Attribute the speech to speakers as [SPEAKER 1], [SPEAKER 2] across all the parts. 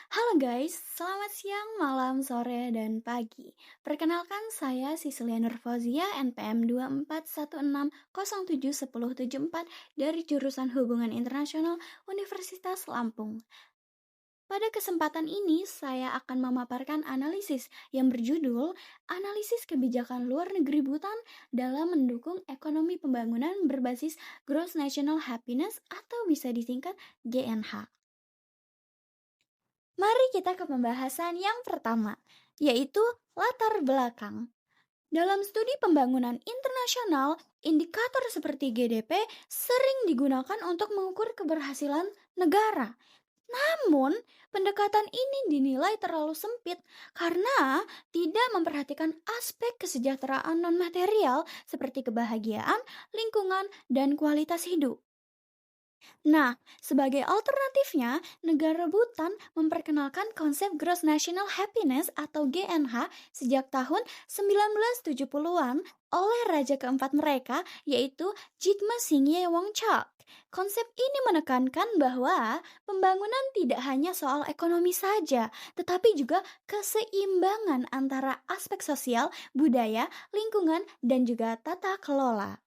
[SPEAKER 1] Halo guys, selamat siang, malam, sore, dan pagi. Perkenalkan saya Sisilia Nurfauzia NPM 2416071074 dari jurusan Hubungan Internasional Universitas Lampung. Pada kesempatan ini, saya akan memaparkan analisis yang berjudul Analisis Kebijakan Luar Negeri Bhutan dalam Mendukung Ekonomi Pembangunan Berbasis Gross National Happiness atau bisa disingkat GNH. Mari kita ke pembahasan yang pertama, yaitu latar belakang. Dalam studi pembangunan internasional, indikator seperti GDP sering digunakan untuk mengukur keberhasilan negara. Namun, pendekatan ini dinilai terlalu sempit karena tidak memperhatikan aspek kesejahteraan non-material seperti kebahagiaan, lingkungan, dan kualitas hidup. Nah, sebagai alternatifnya, negara Bhutan memperkenalkan konsep Gross National Happiness atau GNH sejak tahun 1970-an oleh raja keempat mereka, yaitu Jigme Singye Wangchuck. Konsep ini menekankan bahwa pembangunan tidak hanya soal ekonomi saja, tetapi juga keseimbangan antara aspek sosial, budaya, lingkungan, dan juga tata kelola.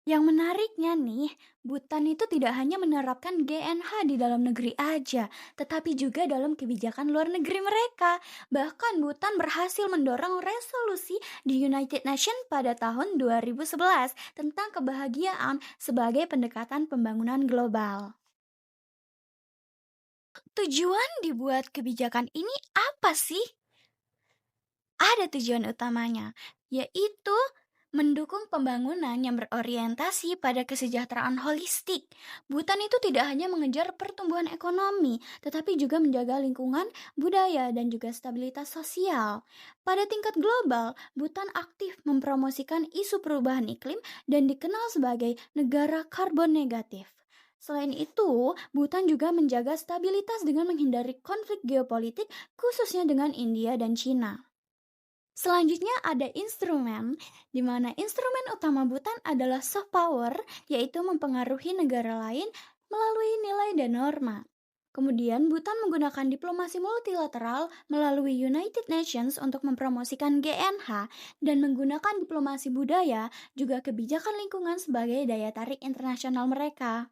[SPEAKER 1] Yang menariknya nih, Bhutan itu tidak hanya menerapkan GNH di dalam negeri aja, tetapi juga dalam kebijakan luar negeri mereka. Bahkan Bhutan berhasil mendorong resolusi di United Nations pada tahun 2011 tentang kebahagiaan sebagai pendekatan pembangunan global. Tujuan dibuat kebijakan ini apa sih? Ada tujuan utamanya, yaitu mendukung pembangunan yang berorientasi pada kesejahteraan holistik. Bhutan itu tidak hanya mengejar pertumbuhan ekonomi, tetapi juga menjaga lingkungan, budaya, dan juga stabilitas sosial. Pada tingkat global, Bhutan aktif mempromosikan isu perubahan iklim dan dikenal sebagai negara karbon negatif. Selain itu, Bhutan juga menjaga stabilitas dengan menghindari konflik geopolitik, khususnya dengan India dan China. Selanjutnya ada instrumen, di mana instrumen utama Bhutan adalah soft power, yaitu mempengaruhi negara lain melalui nilai dan norma. Kemudian Bhutan menggunakan diplomasi multilateral melalui United Nations untuk mempromosikan GNH dan menggunakan diplomasi budaya juga kebijakan lingkungan sebagai daya tarik internasional mereka.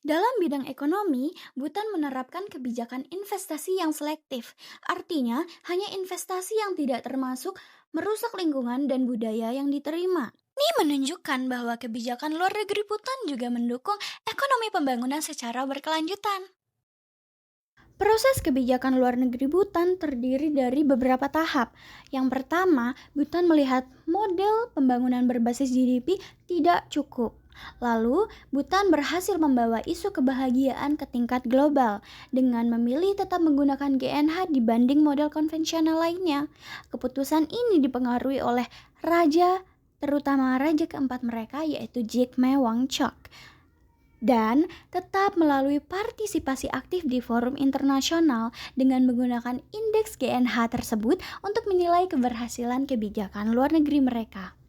[SPEAKER 1] Dalam bidang ekonomi, Bhutan menerapkan kebijakan investasi yang selektif. Artinya, hanya investasi yang tidak termasuk merusak lingkungan dan budaya yang diterima. Ini menunjukkan bahwa kebijakan luar negeri Bhutan juga mendukung ekonomi pembangunan secara berkelanjutan. Proses kebijakan luar negeri Bhutan terdiri dari beberapa tahap. Yang pertama, Bhutan melihat model pembangunan berbasis GDP tidak cukup. Lalu, Bhutan berhasil membawa isu kebahagiaan ke tingkat global dengan memilih tetap menggunakan GNH dibanding model konvensional lainnya. Keputusan ini dipengaruhi oleh raja, terutama raja keempat mereka yaitu Jigme Wangchuck, dan tetap melalui partisipasi aktif di forum internasional dengan menggunakan indeks GNH tersebut untuk menilai keberhasilan kebijakan luar negeri mereka.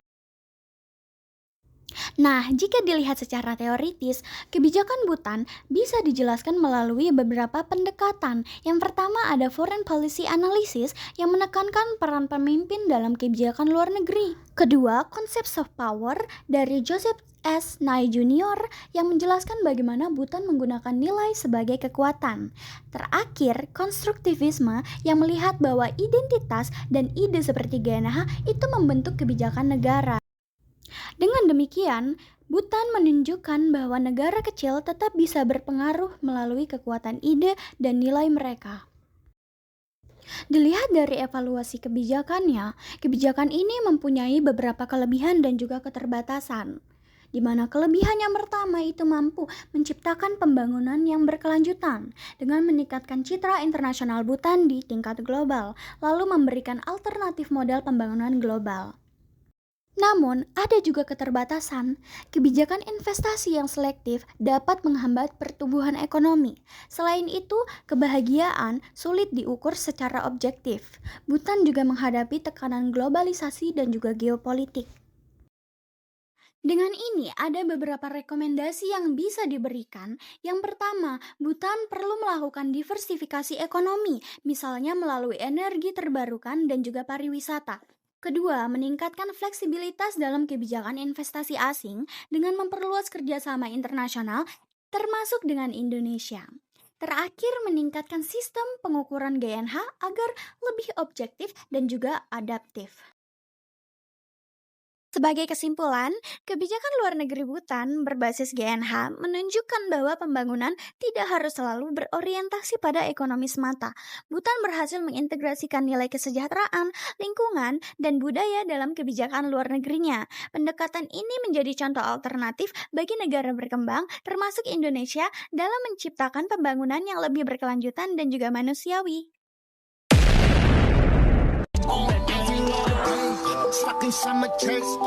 [SPEAKER 1] Nah, jika dilihat secara teoritis, kebijakan Bhutan bisa dijelaskan melalui beberapa pendekatan. Yang pertama ada Foreign Policy Analysis yang menekankan peran pemimpin dalam kebijakan luar negeri. Kedua, konsep soft power dari Joseph S. Nye Jr. yang menjelaskan bagaimana Bhutan menggunakan nilai sebagai kekuatan. Terakhir, konstruktivisme yang melihat bahwa identitas dan ide seperti GNH itu membentuk kebijakan negara. Dengan demikian, Bhutan menunjukkan bahwa negara kecil tetap bisa berpengaruh melalui kekuatan ide dan nilai mereka. Dilihat dari evaluasi kebijakannya, kebijakan ini mempunyai beberapa kelebihan dan juga keterbatasan. Di mana kelebihan yang pertama itu mampu menciptakan pembangunan yang berkelanjutan dengan meningkatkan citra internasional Bhutan di tingkat global, lalu memberikan alternatif model pembangunan global. Namun, ada juga keterbatasan. Kebijakan investasi yang selektif dapat menghambat pertumbuhan ekonomi. Selain itu, kebahagiaan sulit diukur secara objektif. Bhutan juga menghadapi tekanan globalisasi dan juga geopolitik. Dengan ini, ada beberapa rekomendasi yang bisa diberikan. Yang pertama, Bhutan perlu melakukan diversifikasi ekonomi, misalnya melalui energi terbarukan dan juga pariwisata. Kedua, meningkatkan fleksibilitas dalam kebijakan investasi asing dengan memperluas kerjasama internasional, termasuk dengan Indonesia. Terakhir, meningkatkan sistem pengukuran GNH agar lebih objektif dan juga adaptif. Sebagai kesimpulan, kebijakan luar negeri Bhutan berbasis GNH menunjukkan bahwa pembangunan tidak harus selalu berorientasi pada ekonomi semata. Bhutan berhasil mengintegrasikan nilai kesejahteraan, lingkungan, dan budaya dalam kebijakan luar negerinya. Pendekatan ini menjadi contoh alternatif bagi negara berkembang, termasuk Indonesia, dalam menciptakan pembangunan yang lebih berkelanjutan dan juga manusiawi.
[SPEAKER 2] Stuck inside my chest,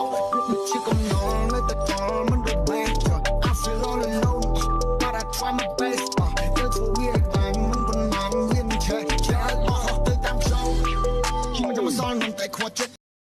[SPEAKER 2] 지금 널 내가 닮은 the best. I feel all alone, but I try my best. 내 주위에 닮은 분만 있는 채, 잘 봐, 내 감정. 힘을 좀 썰면 때